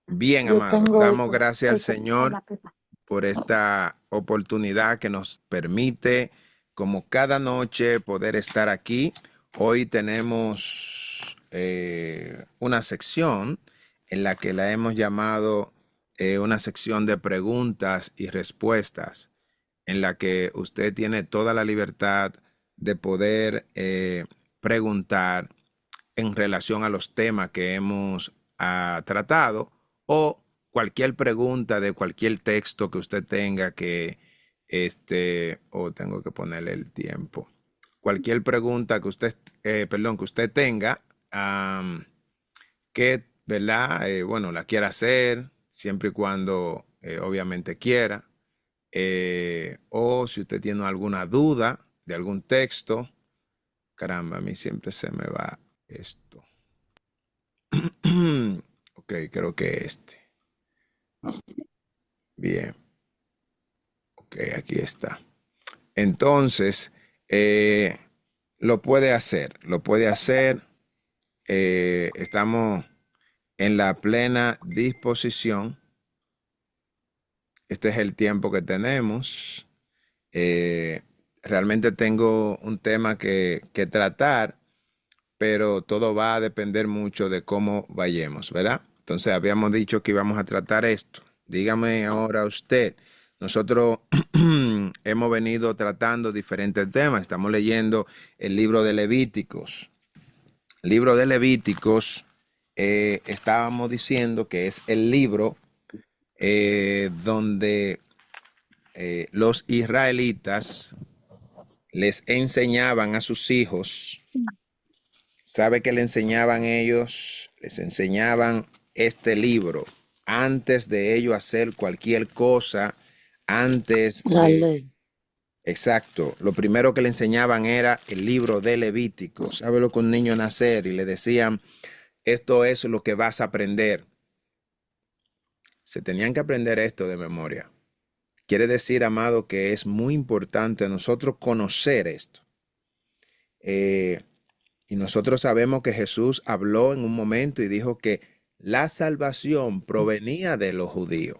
Bien, Yo amado, tengo damos eso. gracias al Señor por esta oportunidad que nos permite, como cada noche, poder estar aquí. Hoy tenemos una sección en la que la hemos llamado una sección de preguntas y respuestas, en la que usted tiene toda la libertad de poder preguntar en relación a los temas que hemos tratado o cualquier pregunta de cualquier texto que usted tenga que, o tengo que ponerle el tiempo. Cualquier pregunta que usted, perdón, que usted tenga, que, ¿verdad? Bueno, la quiera hacer, siempre y cuando obviamente quiera. O si usted tiene alguna duda de algún texto, caramba, a mí siempre se me va esto. Ok, creo que este. Bien, ok, aquí está. Entonces, eh, lo puede hacer, lo puede hacer. Estamos en la plena disposición. Este es el tiempo que tenemos. Eh, Realmente tengo un tema que tratar, pero todo va a depender mucho de cómo vayamos, ¿verdad? Entonces habíamos dicho que íbamos a tratar esto. Dígame ahora usted, nosotros hemos venido tratando diferentes temas, estamos leyendo el libro de Levíticos. El libro de Levíticos, estábamos diciendo que es el libro donde los israelitas les enseñaban a sus hijos. ¿Sabe qué le enseñaban ellos? Les enseñaban este libro antes de ellos hacer cualquier cosa, antes La de... ley. Exacto, lo primero que le enseñaban era el libro de Levítico. ¿Sabe lo que un niño nacer? Y le decían, esto es lo que vas a aprender. Se tenían que aprender esto de memoria. Quiere decir, amado, que es muy importante nosotros conocer esto. Eh, Y nosotros sabemos que Jesús habló en un momento y dijo que la salvación provenía de los judíos.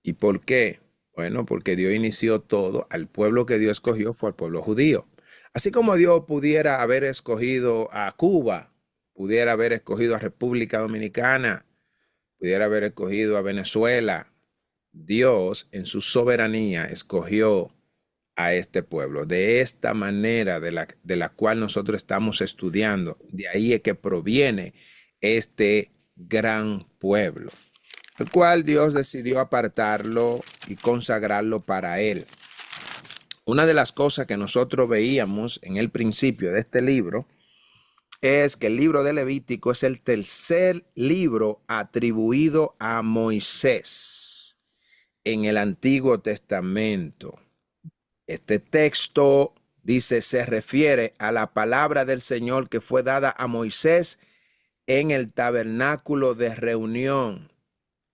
¿Y por qué? Bueno, porque Dios inició todo. Al pueblo que Dios escogió fue al pueblo judío. Así como Dios pudiera haber escogido a Cuba, pudiera haber escogido a República Dominicana, pudiera haber escogido a Venezuela, Dios en su soberanía escogió a este pueblo, de esta manera de la cual nosotros estamos estudiando. De ahí es que proviene este gran pueblo, el cual Dios decidió apartarlo y consagrarlo para él. Una de las cosas que nosotros veíamos en el principio de este libro es que el libro de Levítico es el tercer libro atribuido a Moisés en el Antiguo Testamento. Este texto dice, se refiere a la palabra del Señor que fue dada a Moisés en el tabernáculo de reunión.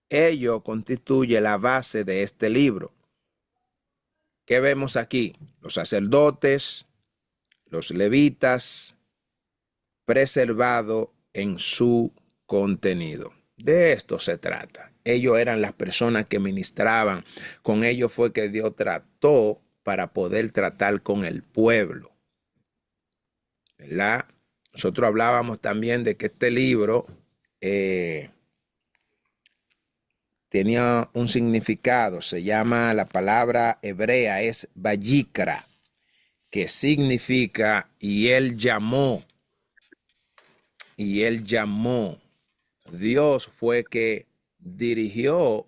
Ello constituye la base de este libro. ¿Qué vemos aquí? Los sacerdotes, los levitas, preservado en su contenido. De esto se trata. Ellos eran las personas que ministraban. Con ellos fue que Dios trató para poder tratar con el pueblo, ¿verdad? Nosotros hablábamos también de que este libro eh, tenía un significado. Se llama, la palabra hebrea es Vayikra, que significa y él llamó. Dios fue que dirigió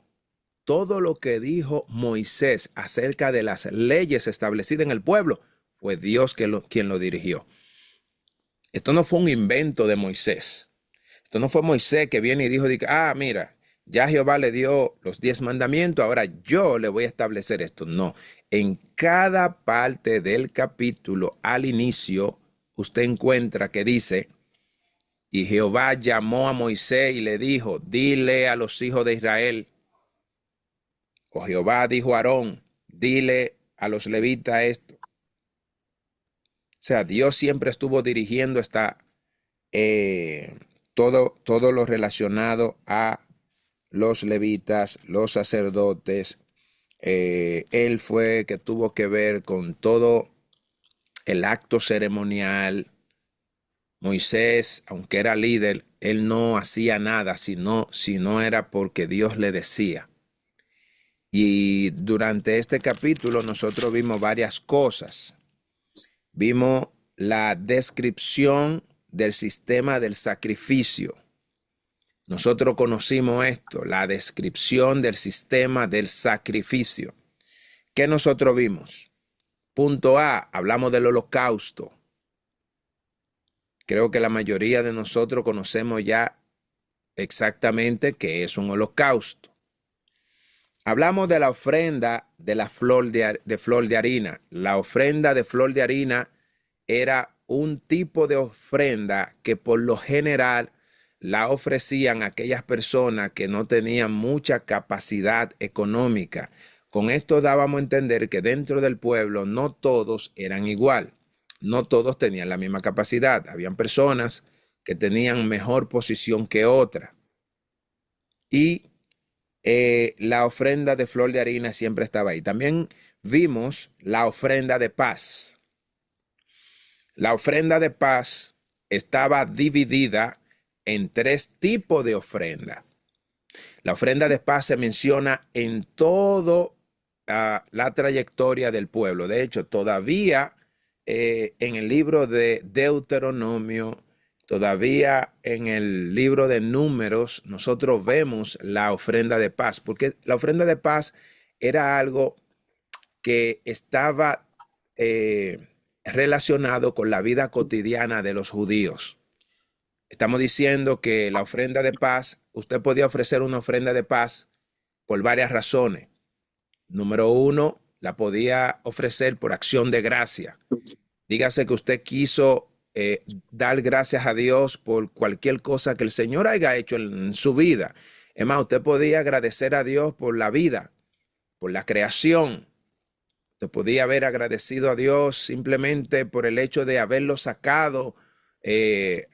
todo lo que dijo Moisés acerca de las leyes establecidas en el pueblo. Fue Dios quien lo dirigió. Esto no fue un invento de Moisés. Esto no fue Moisés que viene y dijo, mira, ya Jehová le dio los 10 mandamientos, ahora yo le voy a establecer esto. No, en cada parte del capítulo al inicio, usted encuentra que dice, y Jehová llamó a Moisés y le dijo, dile a los hijos de Israel, o Jehová dijo a Aarón, dile a los levitas esto. O sea, Dios siempre estuvo dirigiendo eh, todo lo relacionado a los levitas, los sacerdotes. Él fue que tuvo que ver con todo el acto ceremonial. Moisés, aunque era líder, él no hacía nada si no era porque Dios le decía. Y durante este capítulo nosotros vimos varias cosas. Vimos la descripción del sistema del sacrificio. Nosotros conocimos esto, la descripción del sistema del sacrificio. ¿Qué nosotros vimos? Punto A, hablamos del holocausto. Creo que la mayoría de nosotros conocemos ya exactamente qué es un holocausto. Hablamos de la ofrenda de la flor de harina. La ofrenda de flor de harina era un tipo de ofrenda que por lo general la ofrecían a aquellas personas que no tenían mucha capacidad económica. Con esto dábamos a entender que dentro del pueblo no todos eran igual. No todos tenían la misma capacidad. Habían personas que tenían mejor posición que otras. Y la ofrenda de flor de harina siempre estaba ahí. También vimos la ofrenda de paz. La ofrenda de paz estaba dividida en 3 tipos de ofrenda. La ofrenda de paz se menciona en toda la trayectoria del pueblo. De hecho, todavía en el libro de Deuteronomio, todavía en el libro de Números, nosotros vemos la ofrenda de paz, porque la ofrenda de paz era algo que estaba relacionado con la vida cotidiana de los judíos. Estamos diciendo que la ofrenda de paz, usted podía ofrecer una ofrenda de paz por varias razones. Número 1, la podía ofrecer por acción de gracia. Dígase que usted quiso dar gracias a Dios por cualquier cosa que el Señor haya hecho en su vida. Es más, usted podía agradecer a Dios por la vida, por la creación. Usted podía haber agradecido a Dios simplemente por el hecho de haberlo sacado,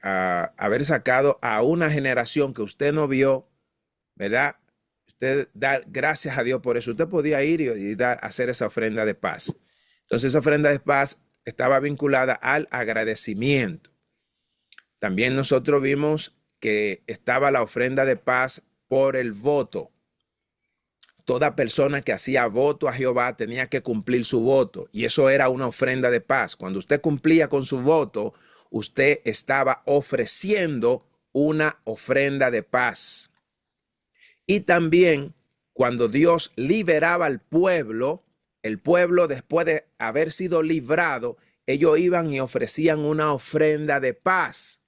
haber sacado a una generación que usted no vio, ¿verdad? Usted dar gracias a Dios por eso. Usted podía ir y hacer esa ofrenda de paz. Entonces esa ofrenda de paz estaba vinculada al agradecimiento. También nosotros vimos que estaba la ofrenda de paz por el voto. Toda persona que hacía voto a Jehová tenía que cumplir su voto, y eso era una ofrenda de paz. Cuando usted cumplía con su voto, usted estaba ofreciendo una ofrenda de paz. Y también cuando Dios liberaba al pueblo, el pueblo, después de haber sido librado, ellos iban y ofrecían una ofrenda de paz.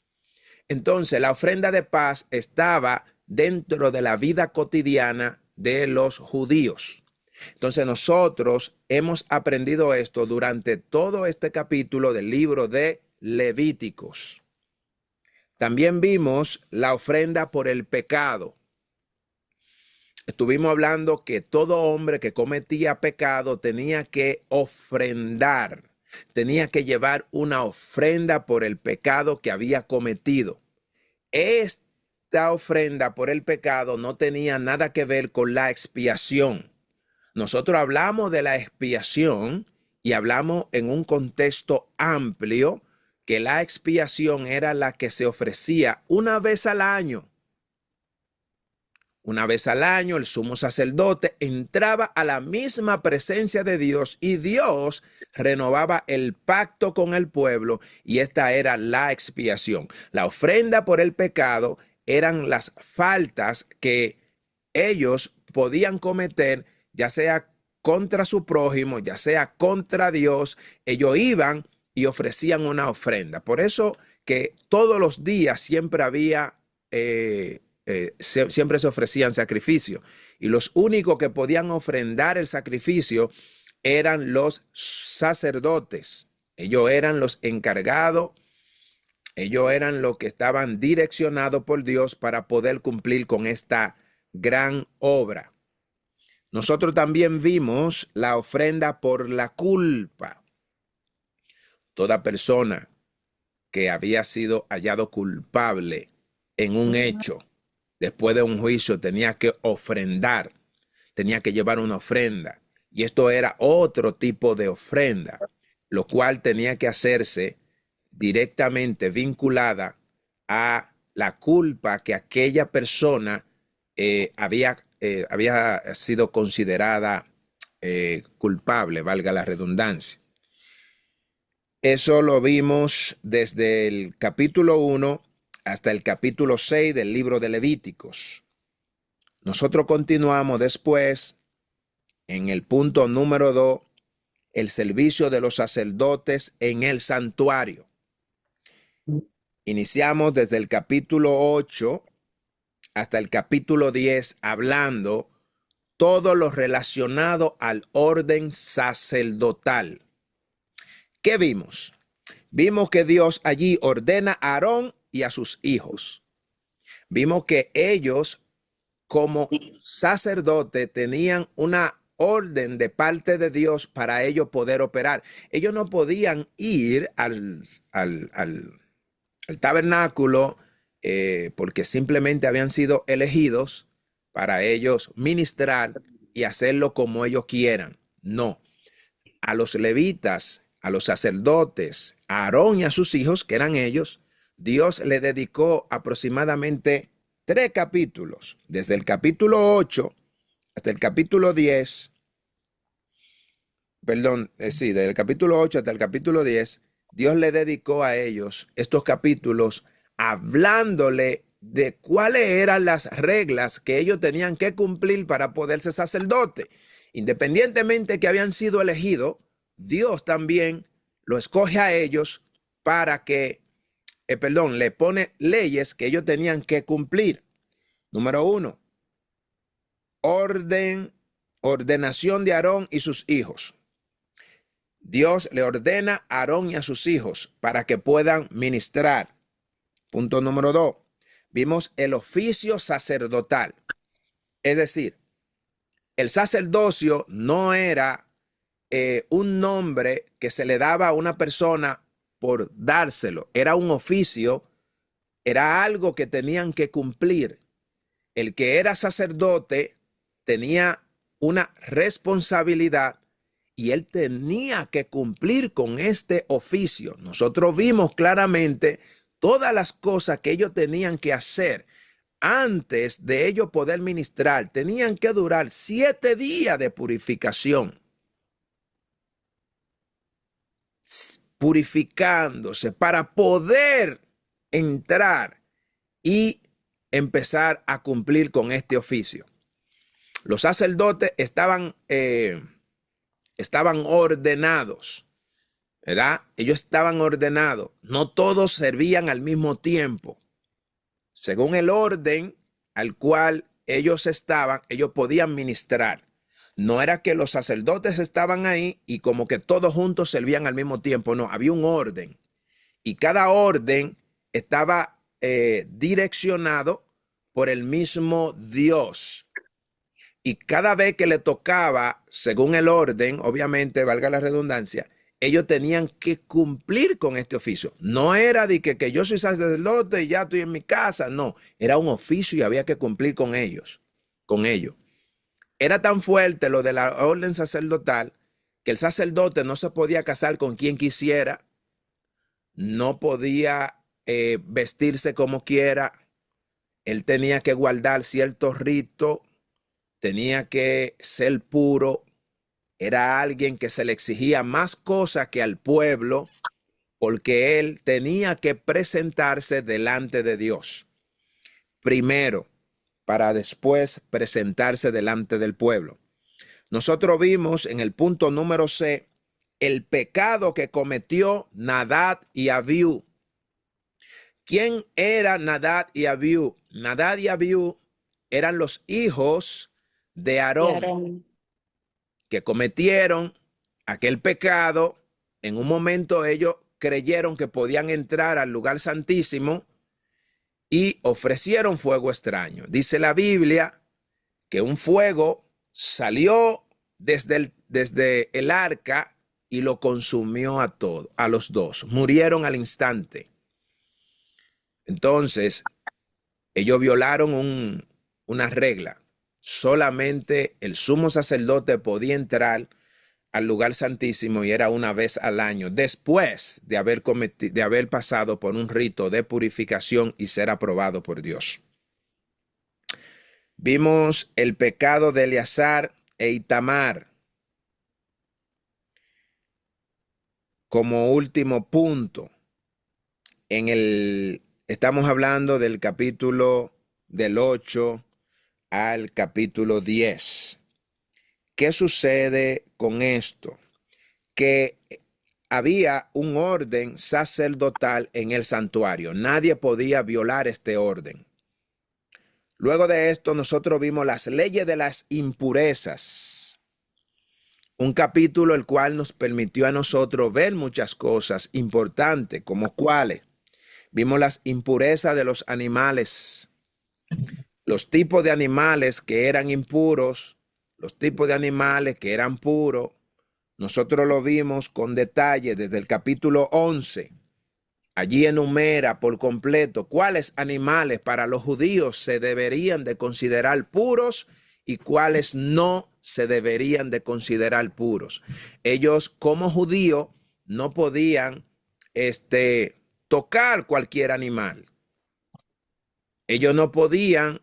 Entonces, la ofrenda de paz estaba dentro de la vida cotidiana de los judíos. Entonces, nosotros hemos aprendido esto durante todo este capítulo del libro de Levíticos. También vimos la ofrenda por el pecado. Estuvimos hablando que todo hombre que cometía pecado tenía que ofrendar, tenía que llevar una ofrenda por el pecado que había cometido. Esta ofrenda por el pecado no tenía nada que ver con la expiación. Nosotros hablamos de la expiación y hablamos en un contexto amplio que la expiación era la que se ofrecía una vez al año. Una vez al año el sumo sacerdote entraba a la misma presencia de Dios y Dios renovaba el pacto con el pueblo, y esta era la expiación. La ofrenda por el pecado eran las faltas que ellos podían cometer, ya sea contra su prójimo, ya sea contra Dios. Ellos iban y ofrecían una ofrenda. Por eso que todos los días siempre había siempre se ofrecían sacrificios, y los únicos que podían ofrendar el sacrificio eran los sacerdotes. Ellos eran los encargados, ellos eran los que estaban direccionados por Dios para poder cumplir con esta gran obra. Nosotros también vimos la ofrenda por la culpa. Toda persona que había sido hallado culpable en un hecho, después de un juicio, tenía que ofrendar, tenía que llevar una ofrenda. Y esto era otro tipo de ofrenda, lo cual tenía que hacerse directamente vinculada a la culpa que aquella persona había sido considerada culpable, valga la redundancia. Eso lo vimos desde el capítulo 1 hasta el capítulo 6 del libro de Levíticos. Nosotros continuamos después en el punto número 2, el servicio de los sacerdotes en el santuario. Iniciamos desde el capítulo 8 hasta el capítulo 10 hablando todo lo relacionado al orden sacerdotal. ¿Qué vimos? Vimos que Dios allí ordena a Aarón y a sus hijos. Vimos que ellos, como sacerdotes, tenían una orden de parte de Dios para ellos poder operar. Ellos no podían ir al tabernáculo porque simplemente habían sido elegidos para ellos ministrar y hacerlo como ellos quieran. No, a los levitas, a los sacerdotes, a Aarón y a sus hijos, que eran ellos, Dios le dedicó aproximadamente 3 capítulos, desde el capítulo 8 hasta el capítulo 10, desde el capítulo 8 hasta el capítulo 10, Dios le dedicó a ellos estos capítulos hablándole de cuáles eran las reglas que ellos tenían que cumplir para poder ser sacerdote. Independientemente que habían sido elegidos, Dios también lo escoge a ellos para que, le pone leyes que ellos tenían que cumplir. Número 1, ordenación de Aarón y sus hijos. Dios le ordena a Aarón y a sus hijos para que puedan ministrar. Punto número 2, vimos el oficio sacerdotal. Es decir, el sacerdocio no era un nombre que se le daba a una persona por dárselo. Era un oficio, era algo que tenían que cumplir. El que era sacerdote tenía una responsabilidad y él tenía que cumplir con este oficio. Nosotros vimos claramente todas las cosas que ellos tenían que hacer antes de ellos poder ministrar. Tenían que durar 7 días de purificación, purificándose para poder entrar y empezar a cumplir con este oficio. Los sacerdotes estaban ordenados, ¿verdad? Ellos estaban ordenados. No todos servían al mismo tiempo. Según el orden al cual ellos estaban, ellos podían ministrar. No era que los sacerdotes estaban ahí y como que todos juntos servían al mismo tiempo. No, había un orden. Y cada orden estaba direccionado por el mismo Dios. Y cada vez que le tocaba, según el orden, obviamente, valga la redundancia, ellos tenían que cumplir con este oficio. No era de que yo soy sacerdote y ya estoy en mi casa. No, era un oficio y había que cumplir con ellos, con ello. Era tan fuerte lo de la orden sacerdotal que el sacerdote no se podía casar con quien quisiera, no podía vestirse como quiera. Él tenía que guardar ciertos ritos, tenía que ser puro. Era alguien que se le exigía más cosas que al pueblo porque él tenía que presentarse delante de Dios primero para después presentarse delante del pueblo. Nosotros vimos en el punto número C el pecado que cometió Nadab y Abiú. ¿Quién era Nadab y Abiú? Nadab y Abiú eran los hijos de Aarón, que cometieron aquel pecado. En un momento ellos creyeron que podían entrar al lugar santísimo y ofrecieron fuego extraño. Dice la Biblia que un fuego salió desde el arca y lo consumió a los dos. Murieron al instante. Entonces, Ellos violaron una regla. Solamente el sumo sacerdote podía entrar al lugar santísimo y era una vez al año, después de haber pasado por un rito de purificación y ser aprobado por Dios. Vimos el pecado de Eleazar e Itamar como último punto. Estamos hablando del capítulo del 8 al capítulo 10. ¿Qué sucede con esto? Que había un orden sacerdotal en el santuario. Nadie podía violar este orden. Luego de esto, nosotros vimos las leyes de las impurezas. Un capítulo el cual nos permitió a nosotros ver muchas cosas importantes, como cuáles. Vimos las impurezas de los animales, los tipos de animales que eran impuros, los tipos de animales que eran puros. Nosotros lo vimos con detalle desde el capítulo 11. Allí enumera por completo cuáles animales para los judíos se deberían de considerar puros y cuáles no se deberían de considerar puros. Ellos como judíos no podían tocar cualquier animal. Ellos no podían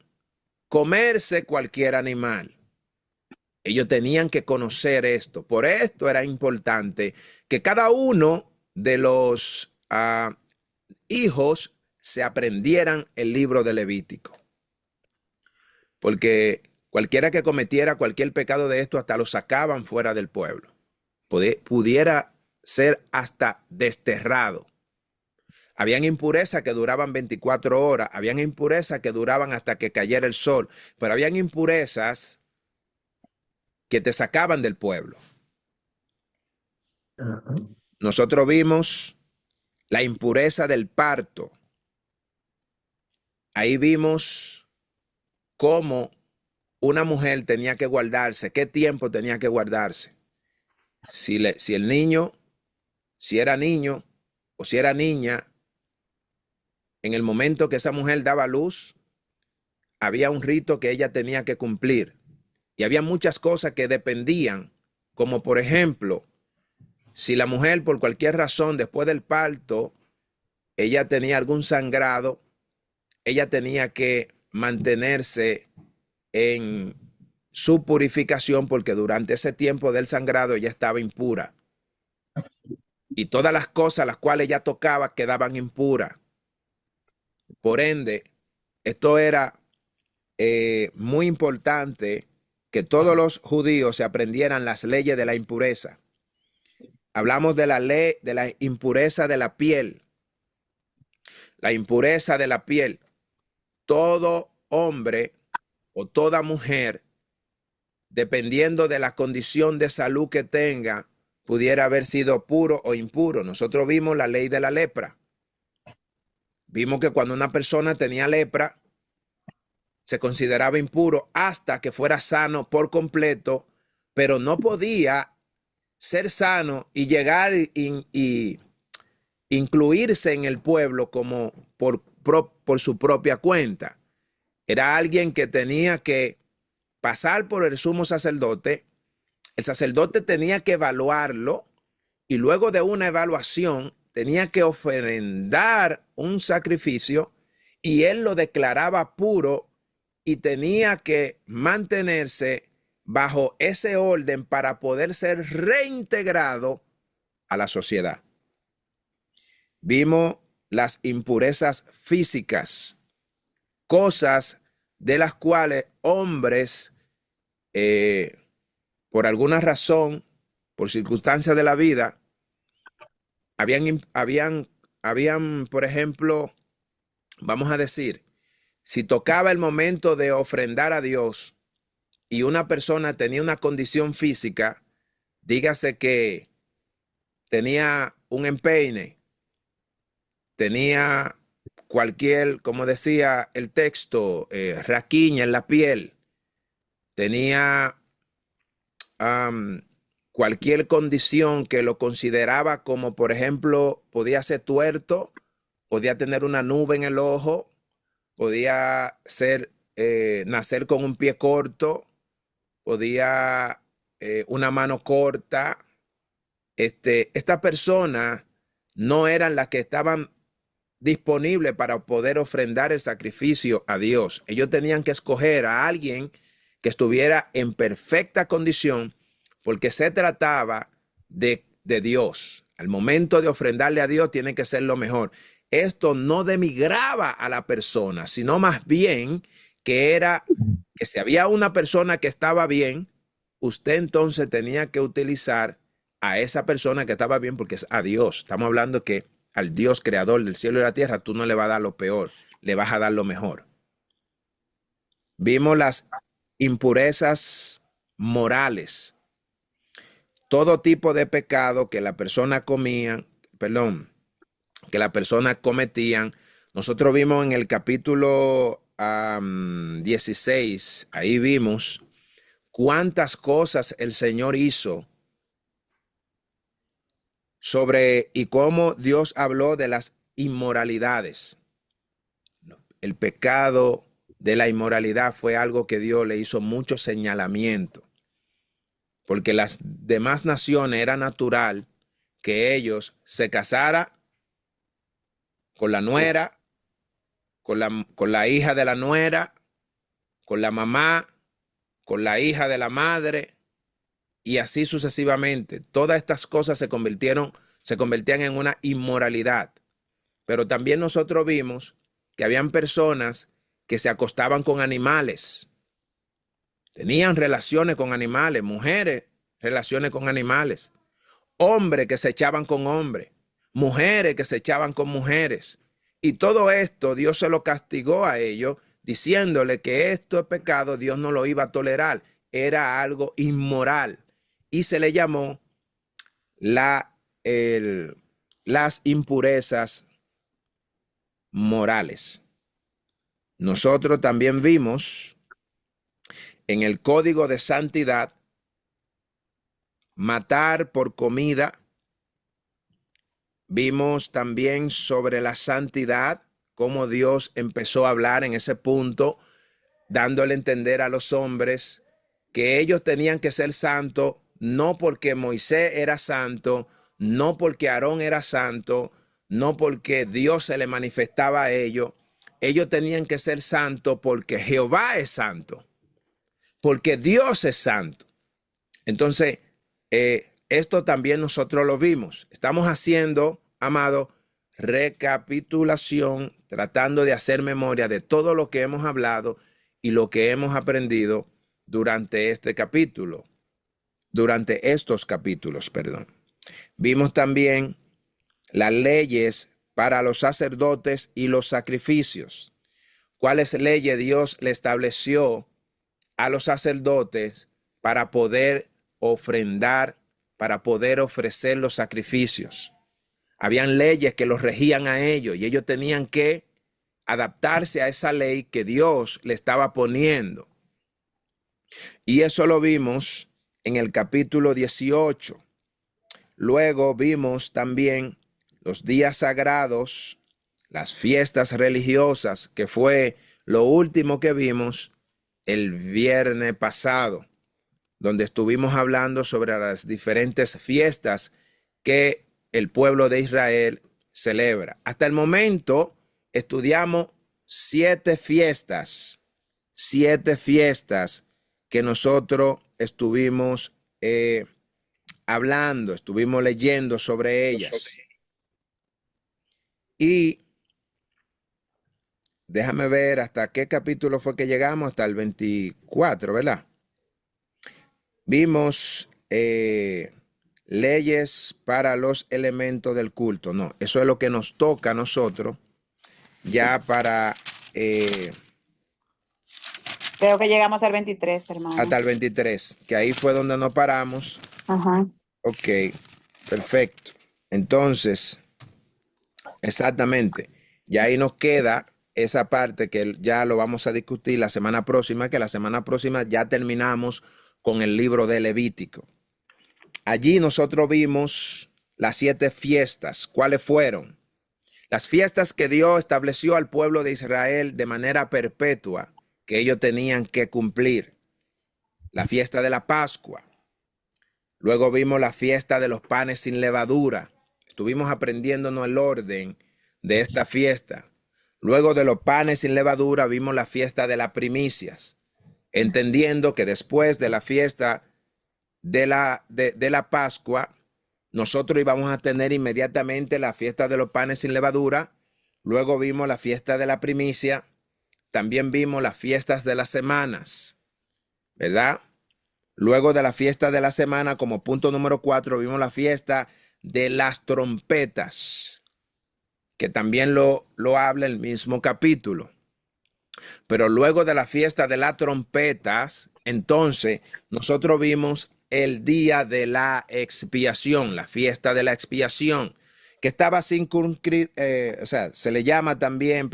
comerse cualquier animal. Ellos tenían que conocer esto. Por esto era importante que cada uno de los hijos se aprendieran el libro de Levítico. Porque cualquiera que cometiera cualquier pecado de esto hasta lo sacaban fuera del pueblo. Pudiera ser hasta desterrado. Habían impurezas que duraban 24 horas, habían impurezas que duraban hasta que cayera el sol, pero habían impurezas que te sacaban del pueblo. Nosotros vimos la impureza del parto. Ahí vimos cómo una mujer tenía que guardarse, qué tiempo tenía que guardarse. Si el niño, si era niño o si era niña, en el momento que esa mujer daba luz, había un rito que ella tenía que cumplir. Y había muchas cosas que dependían, como por ejemplo, si la mujer por cualquier razón después del parto, ella tenía algún sangrado, ella tenía que mantenerse en su purificación porque durante ese tiempo del sangrado ella estaba impura. Y todas las cosas las cuales ella tocaba quedaban impuras. Por ende, esto era muy importante que todos los judíos se aprendieran las leyes de la impureza. Hablamos de la ley de la impureza de la piel. La impureza de la piel. Todo hombre o toda mujer, dependiendo de la condición de salud que tenga, pudiera haber sido puro o impuro. Nosotros vimos la ley de la lepra. Vimos que cuando una persona tenía lepra, se consideraba impuro hasta que fuera sano por completo, pero no podía ser sano y llegar y incluirse en el pueblo como por su propia cuenta. Era alguien que tenía que pasar por el sumo sacerdote. El sacerdote tenía que evaluarlo y luego de una evaluación tenía que ofrendar un sacrificio y él lo declaraba puro y tenía que mantenerse bajo ese orden para poder ser reintegrado a la sociedad. Vimos las impurezas físicas, cosas de las cuales hombres, por alguna razón, por circunstancias de la vida, habían, por ejemplo, vamos a decir, si tocaba el momento de ofrendar a Dios y una persona tenía una condición física, dígase que tenía un empeine, tenía cualquier, como decía el texto, raquiña en la piel, tenía cualquier condición que lo consideraba como, por ejemplo, podía ser tuerto, podía tener una nube en el ojo, podía ser nacer con un pie corto, podía una mano corta. Esta persona no eran las que estaban disponibles para poder ofrendar el sacrificio a Dios. Ellos tenían que escoger a alguien que estuviera en perfecta condición porque se trataba de Dios. Al momento de ofrendarle a Dios tiene que ser lo mejor. Esto no demigraba a la persona, sino más bien que era que si había una persona que estaba bien, usted entonces tenía que utilizar a esa persona que estaba bien porque es a Dios. Estamos hablando que al Dios creador del cielo y la tierra tú no le vas a dar lo peor, le vas a dar lo mejor. Vimos las impurezas morales, todo tipo de pecado que la persona comía, perdón, que la persona cometían. Nosotros vimos en el capítulo 16, ahí vimos cuántas cosas el Señor hizo sobre y cómo Dios habló de las inmoralidades. El pecado de la inmoralidad fue algo que Dios le hizo mucho señalamiento, porque las demás naciones era natural que ellos se casaran con la nuera, con la hija de la nuera, con la mamá, con la hija de la madre, y así sucesivamente. Todas estas cosas se convertían en una inmoralidad. Pero también nosotros vimos que habían personas que se acostaban con animales, tenían relaciones con animales, mujeres, relaciones con animales, hombres que se echaban con hombres, mujeres que se echaban con mujeres. Y todo esto Dios se lo castigó a ellos, diciéndole que esto es pecado, Dios no lo iba a tolerar, era algo inmoral. Y se le llamó las impurezas morales. Nosotros también vimos en el código de santidad matar por comida. Vimos también sobre la santidad, cómo Dios empezó a hablar en ese punto, dándole a entender a los hombres que ellos tenían que ser santos, no porque Moisés era santo, no porque Aarón era santo, no porque Dios se le manifestaba a ellos. Ellos tenían que ser santos porque Jehová es santo, porque Dios es santo. Entonces, esto también nosotros lo vimos. Estamos haciendo, amado, recapitulación, tratando de hacer memoria de todo lo que hemos hablado y lo que hemos aprendido durante este capítulo, durante estos capítulos, perdón. Vimos también las leyes para los sacerdotes y los sacrificios. ¿Cuáles leyes Dios le estableció a los sacerdotes para poder ofrendar, para poder ofrecer los sacrificios? Habían leyes que los regían a ellos y ellos tenían que adaptarse a esa ley que Dios le estaba poniendo. Y eso lo vimos en el capítulo 18. Luego vimos también los días sagrados, las fiestas religiosas, que fue lo último que vimos el viernes pasado, donde estuvimos hablando sobre las diferentes fiestas que el pueblo de Israel celebra. Hasta el momento estudiamos 7 fiestas que nosotros estuvimos hablando, estuvimos leyendo sobre ellas. Y déjame ver hasta qué capítulo fue que llegamos, hasta el 24, ¿verdad? Vimos leyes para los elementos del culto. No, eso es lo que nos toca a nosotros ya para... Creo que llegamos al 23, hermano. Hasta el 23, que ahí fue donde nos paramos. Ajá. Ok, perfecto. Entonces, exactamente, ya ahí nos queda esa parte que ya lo vamos a discutir la semana próxima, que la semana próxima ya terminamos con el libro de Levítico. Allí nosotros vimos las 7 fiestas. ¿Cuáles fueron? Las fiestas que Dios estableció al pueblo de Israel de manera perpetua, que ellos tenían que cumplir. La fiesta de la Pascua. Luego vimos la fiesta de los panes sin levadura. Estuvimos aprendiéndonos el orden de esta fiesta. Luego de los panes sin levadura vimos la fiesta de las primicias, entendiendo que después de la fiesta de la Pascua, nosotros íbamos a tener inmediatamente la fiesta de los panes sin levadura. Luego vimos la fiesta de la primicia. También vimos las fiestas de las semanas, ¿verdad? Luego de la fiesta de la semana, como punto número 4, vimos la fiesta de las trompetas, que también lo habla el mismo capítulo. Pero luego de la fiesta de las trompetas, entonces nosotros vimos el día de la expiación, la fiesta de la expiación, que estaba se le llama también,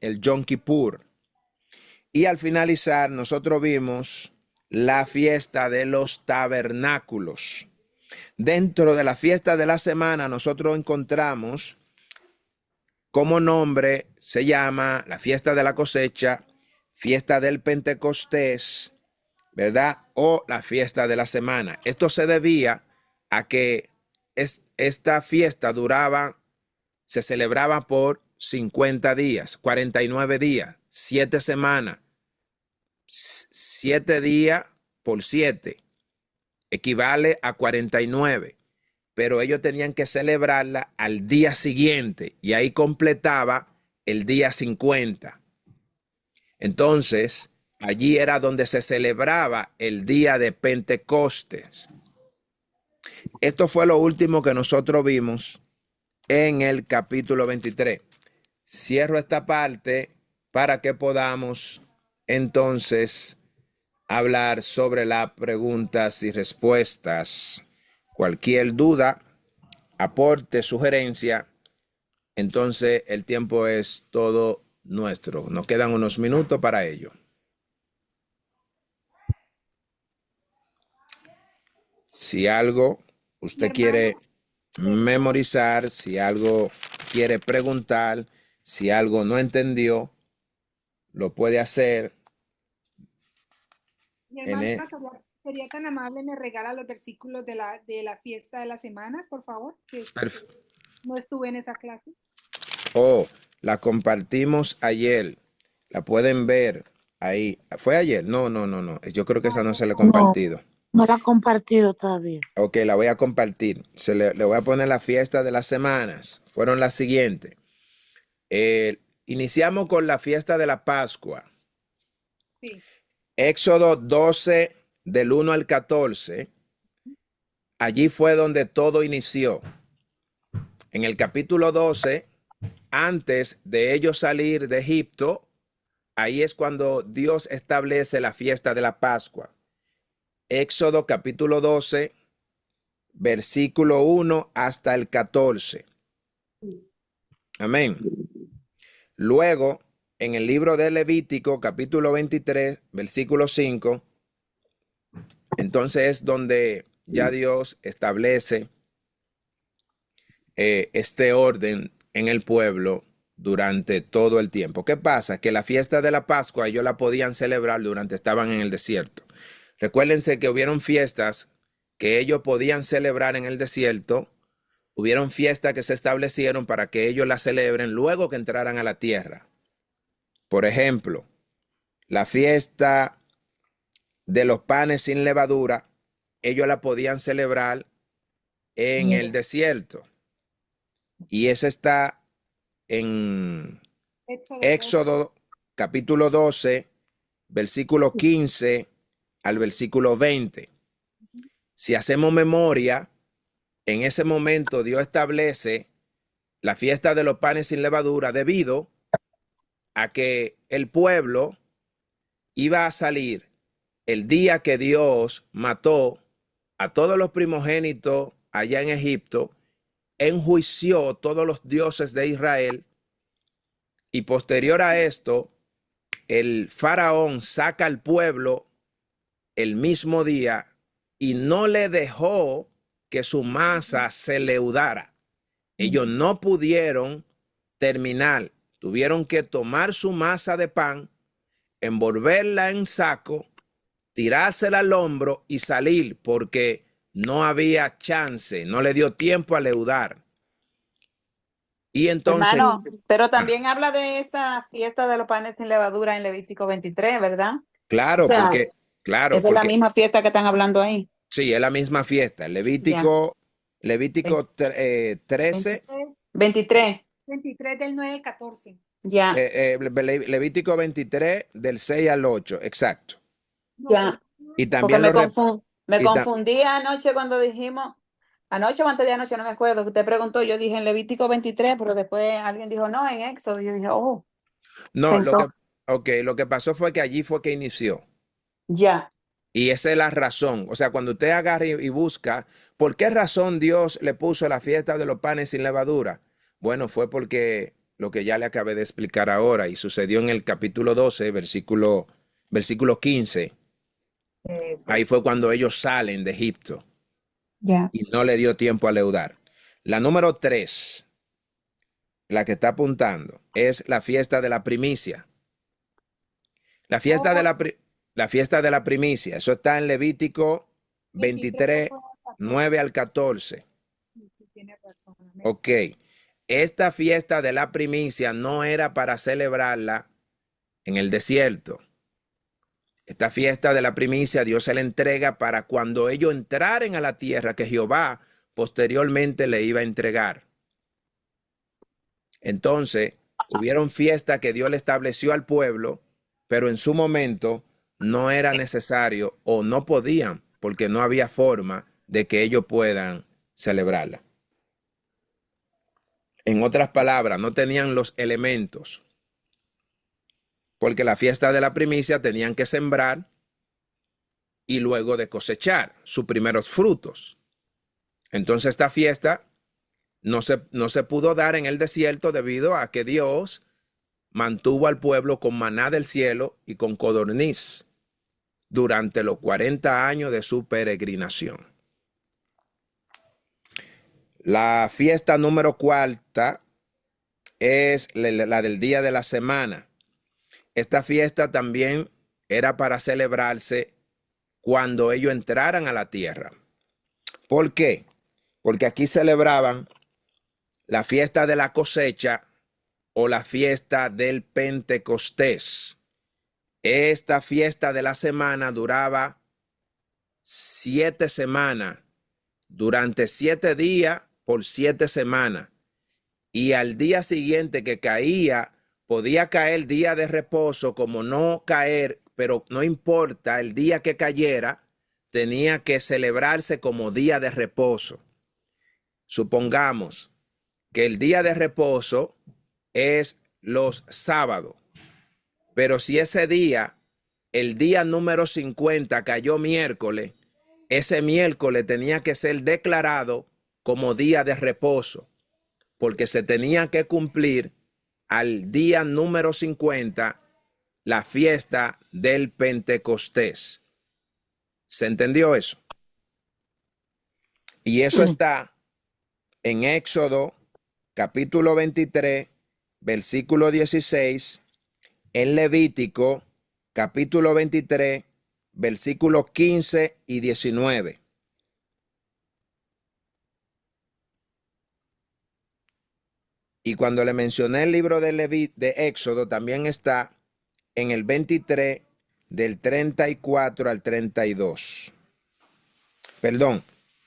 el Yom Kippur. Y al finalizar, nosotros vimos la fiesta de los tabernáculos. Dentro de la fiesta de la semana, nosotros encontramos como nombre, se llama la fiesta de la cosecha, fiesta del Pentecostés, ¿verdad? O la fiesta de la semana. Esto se debía a que esta fiesta se celebraba por 50 días, 49 días, 7 semanas, 7 días por 7, equivale a 49, pero ellos tenían que celebrarla al día siguiente y ahí completaba el día 50. Entonces, allí era donde se celebraba el día de Pentecostés. Esto fue lo último que nosotros vimos en el capítulo 23. Cierro esta parte para que podamos entonces hablar sobre las preguntas y respuestas. Cualquier duda, aporte, sugerencia, entonces el tiempo es todo nuestro. Nos quedan unos minutos para ello. Si algo usted quiere memorizar, si algo quiere preguntar, si algo no entendió, lo puede hacer. Mi hermana, sería tan amable, me regala los versículos de la fiesta de las semanas, por favor, que no estuve en esa clase. Oh, la compartimos ayer. La pueden ver ahí. ¿Fue ayer? No. Yo creo que esa no se la he compartido. No la he compartido todavía. Ok, la voy a compartir. Le voy a poner la fiesta de las semanas. Fueron las siguientes. Iniciamos con la fiesta de la Pascua. Sí. Éxodo 12, del 1 al 14. Allí fue donde todo inició. En el capítulo 12, antes de ellos salir de Egipto, ahí es cuando Dios establece la fiesta de la Pascua. Éxodo capítulo 12, versículo 1 hasta el 14. Amén. Luego, en el libro de Levítico, capítulo 23, versículo 5, entonces es donde ya Dios establece este orden en el pueblo durante todo el tiempo. ¿Qué pasa? Que la fiesta de la Pascua ellos la podían celebrar durante estaban en el desierto. Recuérdense que hubieron fiestas que ellos podían celebrar en el desierto. Hubieron fiestas que se establecieron para que ellos la celebren luego que entraran a la tierra. Por ejemplo, la fiesta de los panes sin levadura, ellos la podían celebrar en el desierto. Y esa está en Éxodo capítulo 12, versículo 15 al versículo 20. Si hacemos memoria, en ese momento Dios establece la fiesta de los panes sin levadura debido a que el pueblo iba a salir el día que Dios mató a todos los primogénitos allá en Egipto, enjuició todos los dioses de Israel y posterior a esto, el faraón saca al pueblo el mismo día y no le dejó que su masa se leudara. Ellos no pudieron terminal. Tuvieron que tomar su masa de pan, envolverla en saco, tirársela al hombro y salir porque no había chance, no le dio tiempo a leudar. Y entonces... Hermano, pero también habla de esa fiesta de los panes sin levadura en Levítico 23, ¿verdad? Claro, O sea, porque, claro, esa es la porque misma fiesta que están hablando ahí. sí, es la misma fiesta. Ya. Levítico 13, 23, 23 del 9 al 14. ya, Levítico 23 del 6 al 8, exacto. No, ya. Y Porque también me y ta- confundí anoche cuando dijimos, anoche o antes de anoche, no me acuerdo, que usted preguntó, yo dije en Levítico 23, pero después alguien dijo, no, en Éxodo. Yo dije, oh, no, pensó, lo que pasó fue que allí fue que inició. ya. Y esa es la razón. O sea, cuando usted agarra y busca, ¿por qué razón Dios le puso la fiesta de los panes sin levadura? Bueno, fue porque lo que ya le acabé de explicar ahora y sucedió en el capítulo 12, versículo 15. Ahí fue cuando ellos salen de Egipto Ya. y no le dio tiempo a leudar. La número 3, la que está apuntando, es la fiesta de la primicia. La fiesta de la fiesta de la primicia, eso está en Levítico 23, 9 al 14. Tiene razón. Ok, esta fiesta de la primicia no era para celebrarla en el desierto. Esta fiesta de la primicia Dios se la entrega para cuando ellos entraren a la tierra que Jehová posteriormente le iba a entregar. Entonces, hubieron fiestas que Dios le estableció al pueblo, pero en su momento no era necesario o no podían, porque no había forma de que ellos puedan celebrarla. En otras palabras, no tenían los elementos, porque la fiesta de la primicia tenían que sembrar y luego de cosechar sus primeros frutos. Entonces esta fiesta no se pudo dar en el desierto debido a que Dios mantuvo al pueblo con maná del cielo y con codorniz durante los 40 años de su peregrinación. La fiesta número 4 es la del día de la semana. Esta fiesta también era para celebrarse cuando ellos entraran a la tierra. ¿Por qué? Porque aquí celebraban la fiesta de la cosecha o la fiesta del Pentecostés. Esta fiesta de la semana duraba 7 semanas, durante 7 días por 7 semanas. Y al día siguiente que caía, podía caer día de reposo, como no caer, pero no importa, el día que cayera, tenía que celebrarse como día de reposo. Supongamos que el día de reposo es los sábados, pero si ese día, el día número 50 cayó miércoles, ese miércoles tenía que ser declarado como día de reposo, porque se tenía que cumplir al día número 50 la fiesta del Pentecostés. ¿Se entendió eso? Y eso está en Éxodo capítulo 23, versículo 16, en Levítico capítulo 23, versículos 15 y 19. Y cuando le mencioné el libro de Éxodo, también está en el 23, del 34 al 32. Perdón,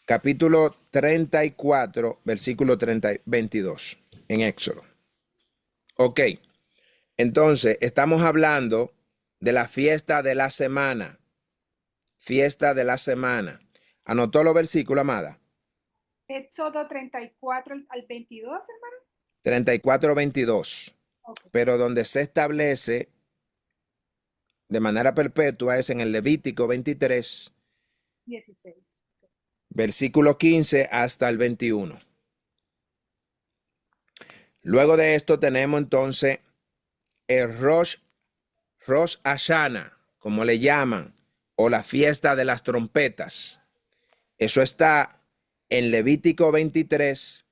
capítulo 34, versículo 22, en Éxodo. Ok, entonces estamos hablando de la fiesta de la semana. Fiesta de la semana. ¿Anotó los versículos, amada? Éxodo 34 al 22, hermano. 34, 22. Okay. Pero donde se establece de manera perpetua es en el Levítico 23, 16. versículo 15 hasta el 21. Luego de esto tenemos entonces el Rosh Hashanah, como le llaman, o la fiesta de las trompetas. Eso está en Levítico 23,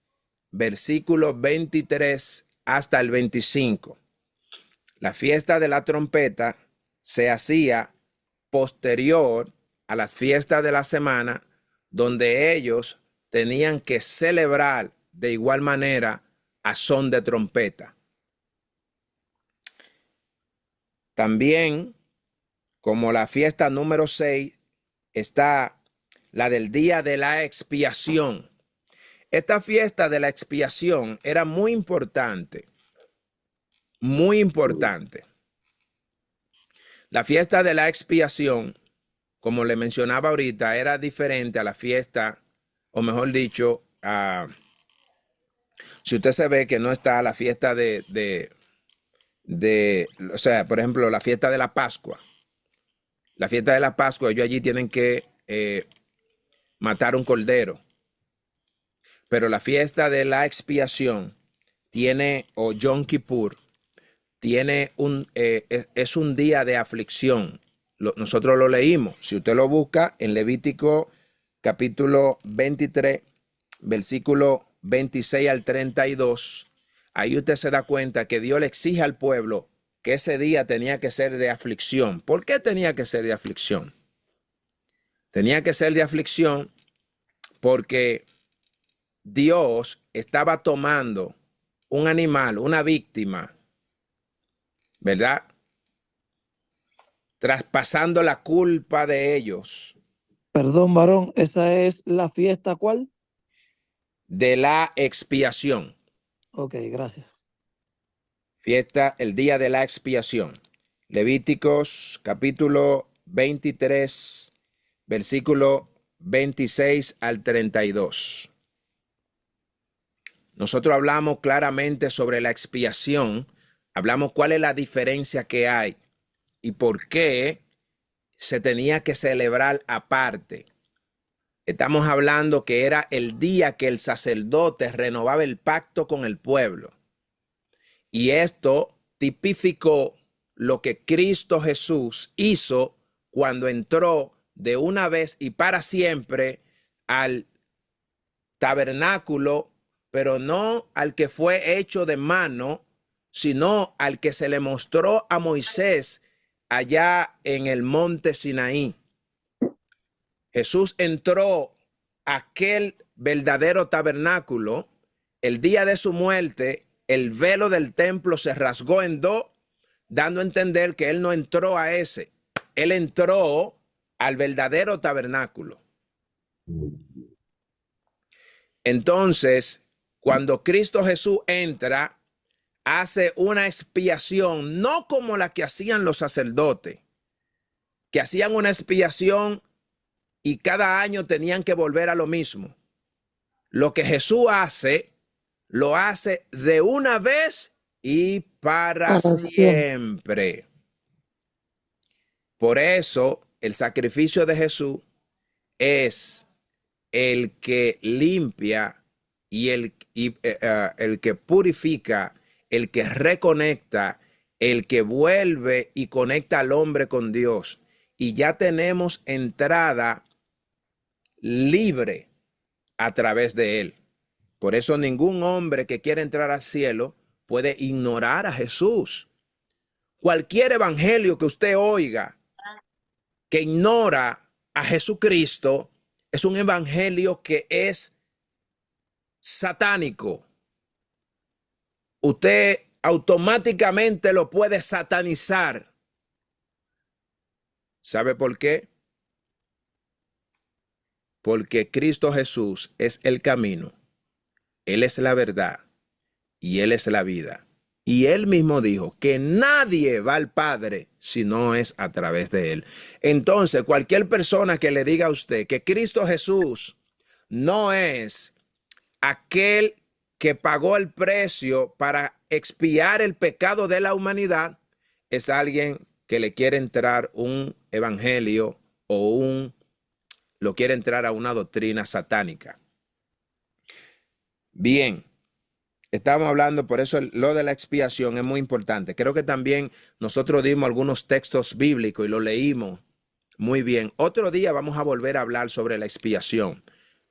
versículo 23 hasta el 25. La fiesta de la trompeta se hacía posterior a las fiestas de la semana, donde ellos tenían que celebrar de igual manera a son de trompeta. También, como la fiesta número 6, está la del día de la expiación. Esta fiesta de la expiación era muy importante, muy importante. La fiesta de la expiación, como le mencionaba ahorita, era diferente a la fiesta, o mejor dicho, si usted se ve que no está la fiesta o sea, por ejemplo, la fiesta de la Pascua. La fiesta de la Pascua, ellos allí tienen que matar un cordero. Pero la fiesta de la expiación tiene, o Yom Kippur, tiene es un día de aflicción. Nosotros lo leímos. Si usted lo busca en Levítico capítulo 23, versículo 26 al 32, ahí usted se da cuenta que Dios le exige al pueblo que ese día tenía que ser de aflicción. ¿Por qué tenía que ser de aflicción? Tenía que ser de aflicción porque Dios estaba tomando un animal, una víctima, ¿verdad? Traspasando la culpa de ellos. Perdón, varón, ¿esa es la fiesta cuál? De la expiación. Ok, gracias. Fiesta, el día de la expiación. Levíticos capítulo 23, versículo 26 al 32. Nosotros hablamos claramente sobre la expiación, hablamos cuál es la diferencia que hay y por qué se tenía que celebrar aparte. Estamos hablando que era el día que el sacerdote renovaba el pacto con el pueblo. Y esto tipificó lo que Cristo Jesús hizo cuando entró de una vez y para siempre al tabernáculo, pero no al que fue hecho de mano, sino al que se le mostró a Moisés allá en el monte Sinaí. Jesús entró a aquel verdadero tabernáculo. El día de su muerte, el velo del templo se rasgó en dos, dando a entender que él no entró a ese. Él entró al verdadero tabernáculo. Entonces, cuando Cristo Jesús entra, hace una expiación, no como la que hacían los sacerdotes, que hacían una expiación y cada año tenían que volver a lo mismo. Lo que Jesús hace, lo hace de una vez y para siempre. Por eso, el sacrificio de Jesús es el que limpia y el que purifica, el que reconecta, el que vuelve y conecta al hombre con Dios. Y ya tenemos entrada libre a través de él. Por eso ningún hombre que quiera entrar al cielo puede ignorar a Jesús. Cualquier evangelio que usted oiga que ignora a Jesucristo es un evangelio que es satánico. Usted automáticamente lo puede satanizar. ¿Sabe por qué? Porque Cristo Jesús es el camino, Él es la verdad y Él es la vida. Y Él mismo dijo que nadie va al Padre si no es a través de Él. Entonces, cualquier persona que le diga a usted que Cristo Jesús no es aquel que pagó el precio para expiar el pecado de la humanidad, es alguien que le quiere entrar un evangelio o lo quiere entrar a una doctrina satánica. Bien, estamos hablando, por eso lo de la expiación es muy importante. Creo que también nosotros dimos algunos textos bíblicos y lo leímos muy bien. Otro día vamos a volver a hablar sobre la expiación,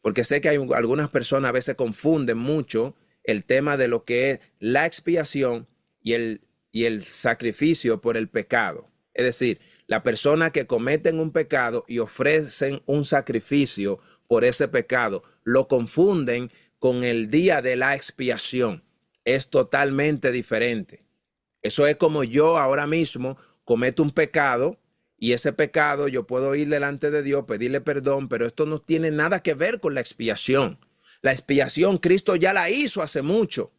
porque sé que hay algunas personas a veces confunden mucho el tema de lo que es la expiación y el sacrificio por el pecado. Es decir, la persona que cometen un pecado y ofrecen un sacrificio por ese pecado, lo confunden con el día de la expiación. Es totalmente diferente. Eso es como yo ahora mismo cometo un pecado y ese pecado yo puedo ir delante de Dios, pedirle perdón, pero esto no tiene nada que ver con la expiación. La expiación Cristo ya la hizo hace mucho.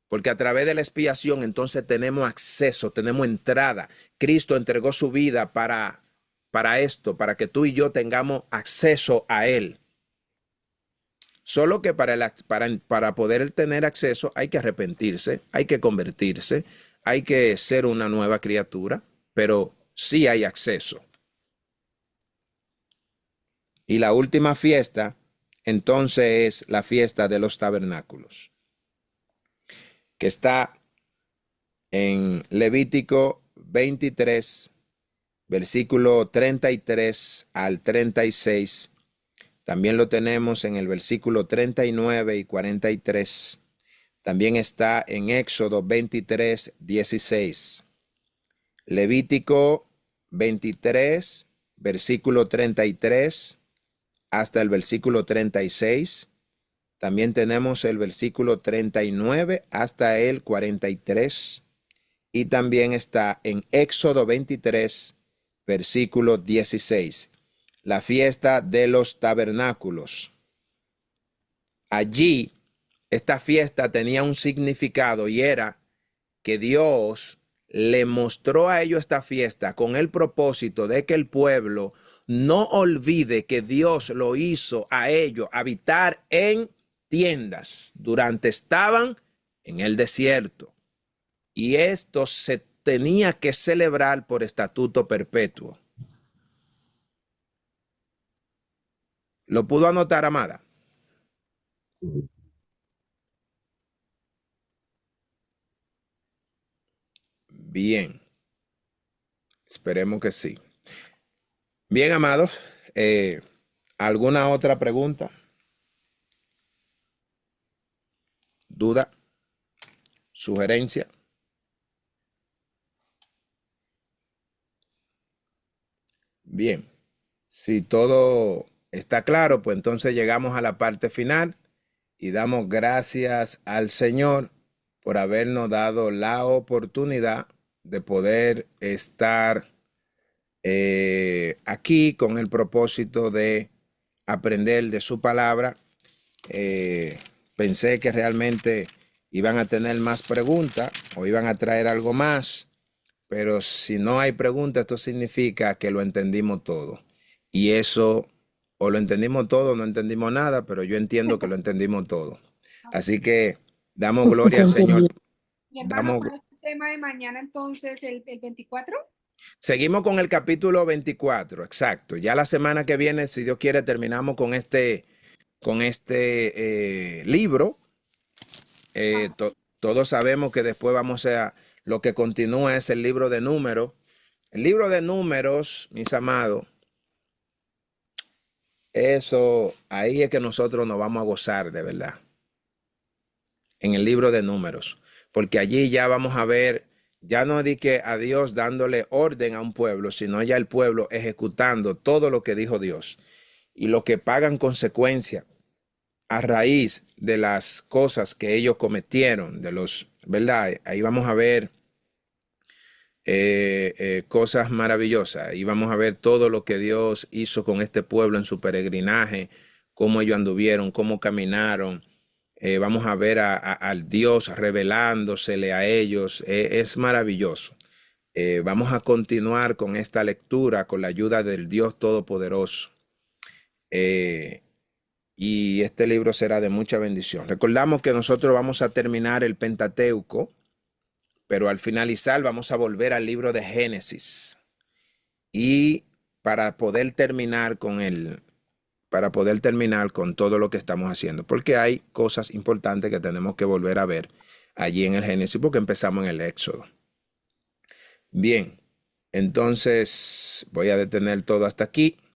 Porque a través de la expiación entonces tenemos acceso, tenemos entrada. Cristo entregó su vida para esto, para que tú y yo tengamos acceso a Él. Solo que para poder tener acceso hay que arrepentirse, hay que convertirse, hay que ser una nueva criatura, pero sí hay acceso. Y la última fiesta, entonces, es la fiesta de los tabernáculos, que está en Levítico 23, versículo 33 al 36. También lo tenemos en el versículo 39 y 43. También está en Éxodo 23, 16. Levítico 23, versículo 33 hasta el versículo 36. También tenemos el versículo 39 hasta el 43. Y también está en Éxodo 23, versículo 16. La fiesta de los tabernáculos. Allí, esta fiesta tenía un significado y era que Dios le mostró a ellos esta fiesta con el propósito de que el pueblo no olvide que Dios lo hizo a ellos habitar en tiendas durante estaban en el desierto. Y esto se tenía que celebrar por estatuto perpetuo. ¿Lo pudo anotar, amada? Bien. Esperemos que sí. Bien, amados. ¿Alguna otra pregunta? ¿Duda? ¿Sugerencia? Bien. Si todo está claro, pues entonces llegamos a la parte final y damos gracias al Señor por habernos dado la oportunidad de poder estar aquí con el propósito de aprender de su palabra. Pensé que realmente iban a tener más preguntas o iban a traer algo más, pero si no hay preguntas, esto significa que lo entendimos todo. Y eso, o lo entendimos todo, o no entendimos nada, pero yo entiendo que lo entendimos todo. Así que damos gloria al Señor. Mi hermano, ¿cuál es el tema de mañana entonces, el 24? Seguimos con el capítulo 24, exacto. Ya la semana que viene, si Dios quiere, terminamos con este libro. Todos sabemos que después vamos a, lo que continúa es el libro de Números. El libro de Números, mis amados, eso, ahí es que nosotros nos vamos a gozar de verdad. En el libro de Números. Porque allí ya vamos a ver, ya no di que a Dios dándole orden a un pueblo, sino ya el pueblo ejecutando todo lo que dijo Dios. Y lo que pagan consecuencia a raíz de las cosas que ellos cometieron, de los, ¿verdad? Ahí vamos a ver cosas maravillosas. Ahí vamos a ver todo lo que Dios hizo con este pueblo en su peregrinaje, cómo ellos anduvieron, cómo caminaron. Vamos a ver al Dios revelándosele a ellos. Es maravilloso. Vamos a continuar con esta lectura con la ayuda del Dios Todopoderoso. Y este libro será de mucha bendición. Recordamos que nosotros vamos a terminar el Pentateuco, pero al finalizar vamos a volver al libro de Génesis. Y para poder terminar con todo lo que estamos haciendo, porque hay cosas importantes que tenemos que volver a ver allí en el Génesis, porque empezamos en el Éxodo. Bien, entonces voy a detener todo hasta aquí.